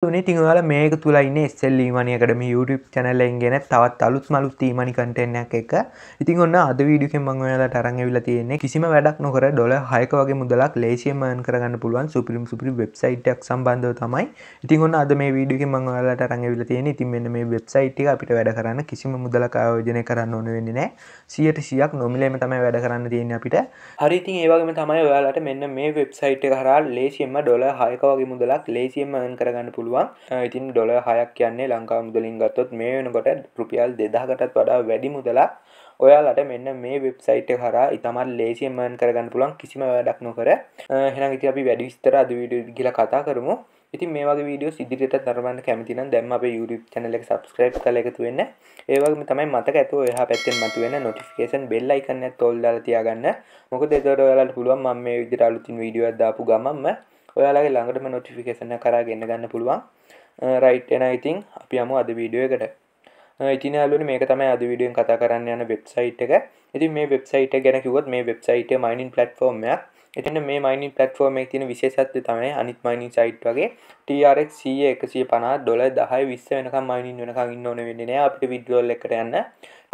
ඉතින් ඔයාලා මේක තුලා ඉන්නේ SL E-Money Academy YouTube channel එකෙන් ගෙන තවත් අලුත් E-Money content එකක් එක්ක. ඉතින් ඔන්න අද වීඩියෝ එකෙන් මම ඔයාලට අරන් ඇවිල්ලා තියෙන්නේ කිසිම වැඩක් නොකර $6ක වගේ මුදලක් ලේසියෙන් earn කරගන්න පුළුවන් සුපිරි වෙබ්සයිට් එකක් සම්බන්ධව තමයි. ඉතින් ඔන්න අද මේ වීඩියෝ එකෙන් මම ඔයාලට අරන් ඇවිල්ලා තියෙන්නේ. ඉතින් මෙන්න මේ වෙබ්සයිට් එක අපිට වැඩ කරන්න කිසිම මුදලක් ආයෝජනය කරන්න ඕන වෙන්නේ නැහැ. 100% නොමිලේම තමයි වැඩ කරන්න තියෙන්නේ අපිට. හරි ඉතින් ඒ වගේම තමයි ඔයාලට මෙන්න මේ වෙබ්සයිට් එක හරහා ලේසියෙන්ම $6ක වගේ මුදලක් ලේසියෙන්ම earn කරගන්න පුළුවන්. ඉතින් $6ක් කියන්නේ ලංකාව මුදලින් ගත්තොත් මේ වෙනකොට රුපියල් 2000කටත් වඩා වැඩි මුදලක් ඔයාලට මෙන්න මේ වෙබ්සයිට් එක හරහා ඉතාමත් ලේසියෙන් earn කරගන්න පුළුවන් කිසිම වැඩක් නොකර. එහෙනම් ඉතින් අපි වැඩි විස්තර අද වීඩියෝ එක ගිහලා කතා කරමු. ඉතින් මේ වගේ වීඩියෝස් ඉදිරියටත් නරඹන්න කැමති නම් දැන්ම අපේ YouTube channel එක subscribe කරලා එකතු වෙන්න. ඒ වගේම තමයි මතක ඇතුව එහා පැත්තෙන් මතුවෙන notification bell icon එකත් ඕල් දාලා තියාගන්න. මොකද එතකොට ඔයාලට පුළුවන් මම මේ විදිහට අලුතින් වීඩියෝ එකක් දාපු ගමන්ම ඔයාලගේ ළඟටම notification එක කරා ගෙන්න ගන්න පුළුවන්. right එහෙනම් ඉතින් අපි යමු අද වීඩියෝ එකට. ඉතින් යාළුවනේ මේක තමයි අද වීඩියෝෙන් කතා කරන්න යන වෙබ්සයිට් එක. ඉතින් මේ වෙබ්සයිට් එක ගැන කිව්වොත් මේ වෙබ්සයිට් එක mining platform එකක්. ඉතින් මේ mining platform එකේ තියෙන විශේෂත්වය තමයි අනිත් mining site වගේ TRX 100 150 $10 20 වෙනකම් mining වෙනකම් ඉන්න ඕන වෙන්නේ නැහැ අපිට withdrawal එකට යන්න.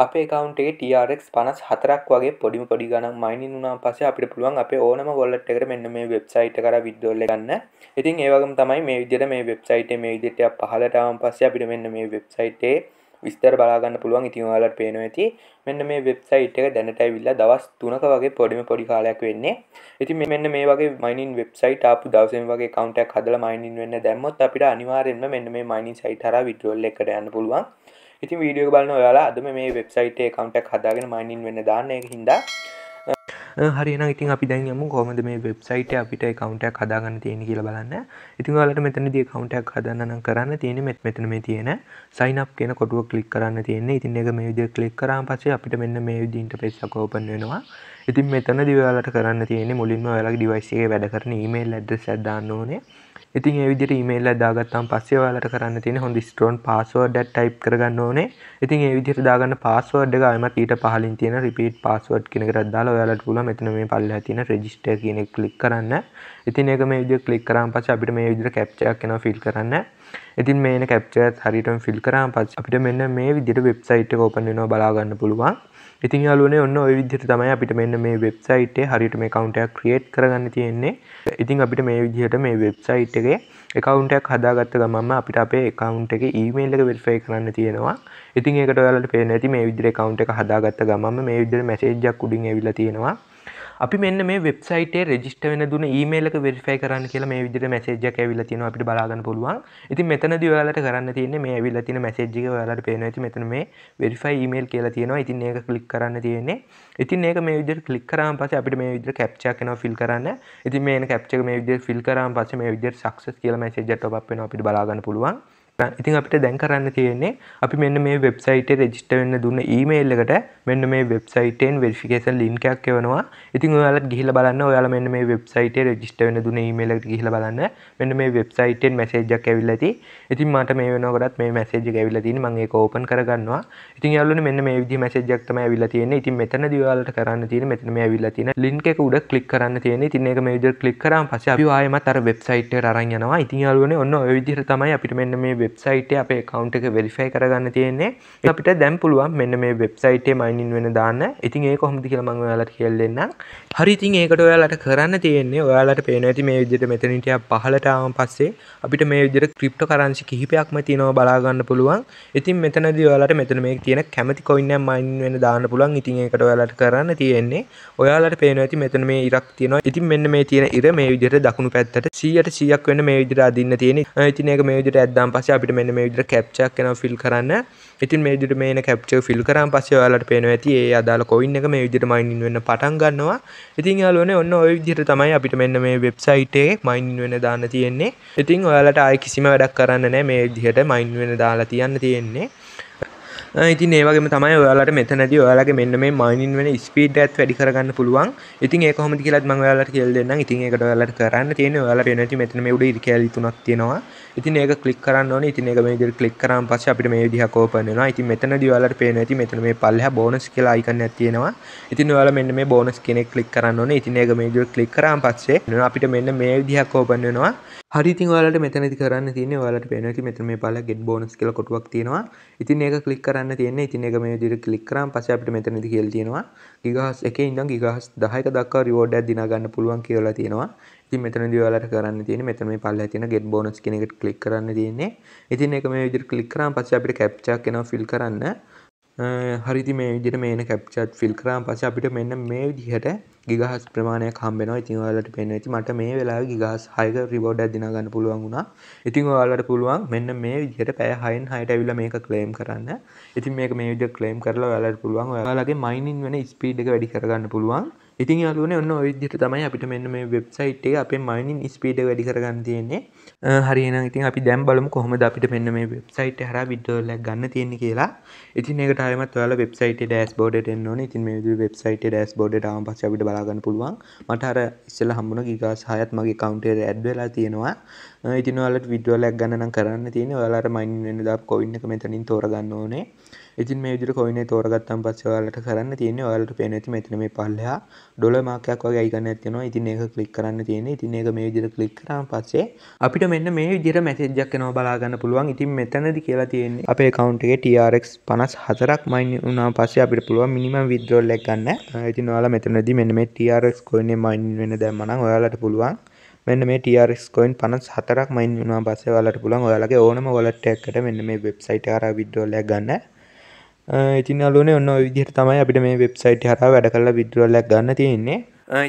අපේ account එකේ TRX 54ක් වගේ පොඩි ගණන් mining වුණාන් පස්සේ අපිට පුළුවන් අපේ ඕනම wallet එකකට මෙන්න මේ වෙබ්සයිට් එක කරා withdrawal එක ගන්න. ඉතින් ඒ වගේම තමයි මේ විදිහට මේ වෙබ්සයිට් එකේ මේ විදිහට පහළට ආවන් පස්සේ අපිට මෙන්න මේ වෙබ්සයිට් එකේ විස්තර බලා ගන්න පුළුවන්. ඉතින් ඔයාලට පේනවා ඇති මෙන්න මේ වෙබ්සයිට් එක දැනට ඇවිල්ලා දවස් 3ක වගේ පොඩි කාලයක් වෙන්නේ. ඉතින් මෙන්න මේ වගේ mining වෙබ්සයිට් ආපු දවසේම වගේ account එකක් හදලා mining වෙන්න දැම්මොත් අපිට අනිවාර්යෙන්ම මෙන්න මේ mining site හරහා withdrawal එකකට යන්න පුළුවන්. ඉතින් වීඩියෝ එක බලන ඔයාලා අදම මේ වෙබ්සයිට් එකේ account එකක් හදාගෙන mining වෙන්න දාන්න. ඒක හින්දා හරි එහෙනම් ඉතින් අපි දැන් යමු කොහොමද මේ වෙබ්සයිට් එකේ අපිට account එකක් හදාගන්න තියෙන්නේ කියලා බලන්න. ඉතින් ඔයාලට මෙතනදී account එකක් හදන්න නම් කරන්න තියෙන්නේ මෙතන මේ තියෙන sign up කියන කොටුව click කරන්න තියෙන්නේ. ඉතින් ඒක මේ විදිහට click කරාම පස්සේ අපිට මෙන්න මේ විදිහට interface එකක් open වෙනවා. ඉතින් මෙතනදී ඔයාලට කරන්න තියෙන්නේ මුලින්ම ඔයාලගේ device එකේ වැඩ කරන email address එකක් දාන්න ඕනේ. ඉතින් ඒ විදිහට email එක දාගත්තාම පස්සේ ඔයාලට කරන්න තියෙන්නේ හොඳ strong password එකක් type කරගන්න ඕනේ. ඉතින් ඒ විදිහට දාගන්න password එක ආයෙමත් ඊට පහලින් තියෙන repeat password කියන එකට දාලා ඔයාලට පුළුවන් මෙතන මේ පල්ලෙහා තියෙන register කියන එක click කරන්න. ඉතින් ඒක මේ විදිහට click කරාම පස්සේ අපිට මේ විදිහට captcha එකක් එනවා fill කරන්න. ඉතින් මේ එන captcha එක හරියටම fill කරාම පස්සේ අපිට මෙන්න මේ විදිහට website එක open වෙනවා බලා ගන්න පුළුවන්. ඉතින් යාළුවනේ ඔන්න ওই විදිහට තමයි අපිට මෙන්න මේ වෙබ්සයිට් එකේ හරියට මේ account එකක් create කරගන්න තියෙන්නේ. ඉතින් අපිට මේ විදිහට මේ වෙබ්සයිට් එකේ account එකක් හදාගත්ත ගමන්ම අපිට අපේ account එකේ email එක verify කරන්න තියෙනවා. ඉතින් ඒකට ඔයාලට පේන්නේ නැති මේ විදිහට account එක හදාගත්ත ගමන්ම මේ විදිහට message එකක් උඩින් ඇවිල්ලා තියෙනවා. අපි මෙන්න මේ වෙබ්සයිට් එකේ රෙජිස්ටර් වෙන දුන ඊමේල් එක වෙරිෆයි කරන්න කියලා මේ විදිහට මැසේජ් එකක් ඇවිල්ලා තියෙනවා අපිට බලා ගන්න පුළුවන්. ඉතින් මෙතනදී ඔයාලට කරන්න තියෙන්නේ මේ ඇවිල්ලා තියෙන මැසේජ් එක ඔයාලට පේනවා ඇති මෙතන මේ වෙරිෆයි ඊමේල් කියලා තියෙනවා. ඉතින් මේක ක්ලික් කරන්න තියෙන්නේ. ඉතින් මේක මේ විදිහට ක්ලික් කරාම පස්සේ අපිට මේ විදිහට කැප්චා එකක් එනවා ෆිල් කරන්න. ඉතින් මේ එන කැප්චා එක මේ විදිහට ෆිල් කරාම පස්සේ මේ විදිහට සක්සස් කියලා මැසේජ් එකක් ටොප් අප් වෙනවා අපිට බලා ගන්න පුළුවන්. ඉතින් අපිට දැන් කරන්න තියෙන්නේ අපි මෙන්න මේ වෙබ්සයිට් එකේ රෙජිස්ටර් වෙන්න දුන්න ඊමේල් එකට මෙන්න මේ වෙබ්සයිට් එකෙන් වෙරිෆිකේෂන් ලින්ක් එකක් එවනවා. ඉතින් ඔයාලට ගිහිල්ලා බලන්න ඔයාලා මෙන්න මේ වෙබ්සයිට් එකේ රෙජිස්ටර් වෙන්න දුන්න ඊමේල් එකට ගිහිල්ලා බලන්න මෙන්න මේ වෙබ්සයිට් එකෙන් මැසේජ් එකක් ඇවිල්ලා ඇති. ඉතින් මට මේ වෙනකොටත් මේ මැසේජ් එක ඇවිල්ලා තියෙන්නේ මම ඒක ඕපන් කරගන්නවා. ඉතින් යාළුවනේ මෙන්න මේ විදිහේ මැසේජ් එකක් තමයි ඇවිල්ලා තියෙන්නේ. ඉතින් මෙතනදී ඔයාලට කරන්න තියෙන්නේ මෙතන මේ ඇවිල්ලා තියෙන ලින්ක් එක උඩ ක්ලික් කරන්න තියෙන්නේ. ඉතින් මේක මේ විදිහට ක්ලික් කරාම පස්සේ අපි ආයෙමත් අර වෙබ්සයිට් එකට අරන් යනවා. ඉතින් යාළුවනේ ඔන්න ඔය විදිහට තමයි අපිට මෙන්න මේ වෙබ්සයිට් එකේ අපේ account එක verify කරගන්න තියෙන්නේ. අපිට දැන් පුළුවන් මෙන්න මේ වෙබ්සයිට් එකේ mining වෙන දාන්න. ඉතින් ඒක කොහොමද කියලා මම ඔයාලට කියලා දෙන්නම්. හරි ඉතින් ඒකට ඔයාලට කරන්න තියෙන්නේ ඔයාලට පේනවා ඇති මේ විදිහට මෙතනින් ටිකක් පහළට ආවම පස්සේ අපිට මේ විදිහට cryptocurrency කිහිපයක්ම තියෙනවා බලා ගන්න පුළුවන්. ඉතින් මෙතනදී ඔයාලට මෙතන මේක තියෙන කැමති coin එකක් mining වෙන දාන්න පුළුවන්. ඉතින් ඒකට ඔයාලට කරන්න තියෙන්නේ ඔයාලට පේනවා ඇති මෙතන මේ ඉරක් තියෙනවා. ඉතින් මෙන්න මේ තියෙන ඉර මේ විදිහට දකුණු පැත්තට 100% වෙන්න මේ විදිහට අදින්න තියෙන්නේ. ඉතින් ඒක මේ විදිහට ඇද්දාන් පස්සේ අපිට මෙන්න මේ විදිහට captcha එකක් එනවා fill කරන්න. ඉතින් මේ විදිහට මේ එන captcha එක fill කරාන් පස්සේ ඔයාලට පේනවා ඇති ඒ අදාළ coin එක මේ විදිහට mining වෙන්න පටන් ගන්නවා. ඉතින් යාළුවනේ ඔන්න ওই විදිහට තමයි අපිට මෙන්න මේ වෙබ්සයිට් එකේ mining වෙන්න දාන්න තියෙන්නේ. ඉතින් ඔයාලට ආයි කිසිම වැඩක් කරන්න නැහැ මේ විදිහට mining වෙන්න දාලා තියන්න තියෙන්නේ. ඉතින් ඒ වගේම තමයි ඔයාලට මෙතනදී ඔයාලගේ මෙන්න මේ mining වෙන ස්පීඩ් එකත් වැඩි කරගන්න පුළුවන්. ඉතින් ඒක කොහොමද කියලාත් මම ඔයාලට කියලා දෙන්නම්. ඉතින් ඒකට ඔයාලට කරන්න තියෙන්නේ ඔයාලා පේන ඇති මෙතන මේ උඩ ඉරි කැලි තුනක් තියෙනවා. ඉතින් ඒක ක්ලික් කරන්න ඕනේ. ඉතින් ඒක මේ විදිහට ක්ලික් කරාම පස්සේ අපිට මේ විදිහක් ඕපන් වෙනවා. ඉතින් මෙතනදී ඔයාලට පේනවා ඇති මෙතන මේ පල්ලෙහා බෝනස් කියලා අයිකන් එකක් තියෙනවා. ඉතින් ඔයාලා මෙන්න මේ බෝනස් කියන එක ක්ලික් කරන්න ඕනේ. ඉතින් ඒක මේ විදිහට ක්ලික් කරාම පස්සේ අපිට මෙන්න මේ විදිහක් ඕපන් වෙනවා. හරි ඉතින් ඔයාලට මෙතනදී කරන්න තියෙන්නේ ඔයාලට පේනවා ඇති මෙතන මේ පල්ලෙහා get bonus කියලා කොටුවක් තියෙනවා. ඉතින් ඒක ක්ලික් කරන්න තියෙන්නේ. ඉතින් ඒක මේ විදිහට ක්ලික් කරාම පස්සේ අපිට මෙතනදී කියලා තියෙනවා ගිගාහස් 1 ඉඳන් ගිගාහස් 10ක දක්වා රිවෝඩ් එකක් දිනා ගන්න පුළුවන් කියලා තියෙනවා. ඉතින් මෙතනදී ඔයාලට කරන්න තියෙන්නේ මෙතන මේ පල්ලෙහා තියෙන get bonus කියන එකට ක්ලික් කරන්න තියෙන්නේ. ඉතින් ඒක මේ විදිහට ක්ලික් කරාම පස්සේ අපිට කැප්චා එකක් එනවා ෆිල් කරන්න. හරි ඉතින් මේ විදිහට මේන කැප්චා එකත් ෆිල් කරාම පස්සේ අපිට මෙන්න මේ විදිහට ගිගාහස් ප්‍රමාණයක් හම්බ වෙනවා. ඉතින් ඔයාලට පේනවා ඉතින් මට මේ වෙලාවේ ගිගාහස් 6ක රිවෝඩ් එකක් දිනා ගන්න පුළුවන් වුණා. ඉතින් ඔයාලට පුළුවන් මෙන්න මේ විදිහට පැය 6න් 6ට ඇවිල්ලා මේක ක්ලේම් කරන්න. ඉතින් මේක මේ විදිහට ක්ලේම් කරලා ඔයාලට පුළුවන් ඔයාලගේ මයිනින් වෙන ස්පීඩ් එක වැඩි කරගන්න පුළුවන්. ඉතින් යාළුවනේ ඔන්න ඔය විදිහට තමයි අපිට මෙන්න මේ වෙබ්සයිට් එකේ අපේ මයිනින් ස්පීඩ් එක වැඩි කරගන්න තියෙන්නේ. හරි එහෙනම් ඉතින් අපි දැන් බලමු කොහොමද අපිට මෙන්න මේ වෙබ්සයිට් එක හරහා විඩ්‍රෝල් එකක් ගන්න තියෙන්නේ කියලා. ඉතින් ඒකට ආයෙමත් ඔයාලා වෙබ්සයිට් එකේ ඩෑෂ්බෝඩ් එකට එන්න ඕනේ. ඉතින් මේ විදිහට වෙබ්සයිට් එකේ ඩෑෂ්බෝඩ් එකට ආවම පස්සේ අපිට බලා ගන්න පුළුවන්. මට අර ඉස්සෙල්ලා හම්බුණ ගිගාස් 6ත් මගේ account එකට ඇඩ් වෙලා තියෙනවා. ඉතින් ඔයාලට විඩ්‍රෝල් එකක් ගන්න නම් කරන්න තියෙන්නේ ඔයාලා අර මයිනින් වෙන්න දාපු coin එක මෙතනින් තෝරගන්න ඕනේ. ඉතින් මේ විදිහට coin එක තෝරගත්තාම පස්සේ ඔයාලට කරන්න තියෙන්නේ ඔයාලට පේන ඇති මෙතන මේ පල්ලෙහා ඩොලර් මාක් එකක් වගේ අයිකන් එකක් තියෙනවා. ඉතින් ඒක ක්ලික් කරන්න තියෙන්නේ. ඉතින් ඒක මේ විදිහට ක්ලික් කරාම පස්සේ අපිට මෙන්න මේ විදිහට මැසේජ් එකක් එනවා බලා ගන්න පුළුවන්. ඉතින් මෙතනදී කියලා තියෙන්නේ අපේ account එකේ TRX 54ක් මයින් වුණාම පස්සේ අපිට පුළුවන් මිනිමම් withdrawal එක ගන්න. ඉතින් ඔයාලා මෙතනදී මෙන්න මේ TRX coin එක මයින් වෙන්න දැම්මම නම් ඔයාලට පුළුවන් මෙන්න මේ TRX coin 54ක් මයින් වුණාම පස්සේ ඔයාලට පුළුවන් ඔයාලගේ ඕනම wallet එකකට මෙන්න මේ වෙබ්සයිට් එක හරහා withdrawal එක ගන්න. ඉතින් යාළුවනේ ඔන්න ඔය විදිහට තමයි අපිට මේ වෙබ්සයිට් එක හරහා වැඩ කරලා withdrawal එකක් ගන්න තියෙන්නේ.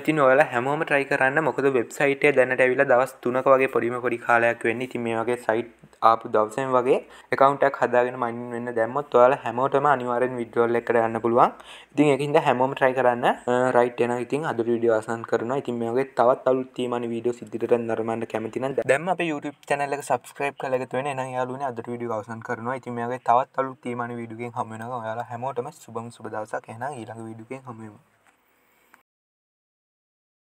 ඉතින් ඔයාලා හැමෝම try කරන්න. මොකද වෙබ්සයිට් එක දැනට ඇවිල්ලා දවස් 3ක වගේ පොඩි කාලයක් වෙන්නේ. ඉතින් මේ වගේ site ආපු දවසෙන් වගේ account එකක් හදාගෙන මයින් වෙන්න දැම්මොත් ඔයාලා හැමෝටම අනිවාර්යෙන් withdrawal එකකට යන්න පුළුවන්. ඉතින් ඒකින්ද හැමෝම try කරන්න. right එහෙනම් ඉතින් අද වීඩියෝ අවසන් කරනවා. ඉතින් මේ වගේ තවත් අලුත් තීමානි වීඩියෝස් ඉදිරියට නරඹන්න කැමති නම් දැන්ම අපේ YouTube channel එක subscribe කරලා එකතු වෙන්න. එහෙනම් යාළුවනේ අද වීඩියෝ අවසන් කරනවා. ඉතින් මේ වගේ තවත් අලුත් තීමානි වීඩියෝ එකකින් හමු වෙනවා. ඔයාලා හැමෝටම සුබ දවසක්. එහෙනම් ඊළඟ වීඩියෝ එකකින් හමු වෙමු.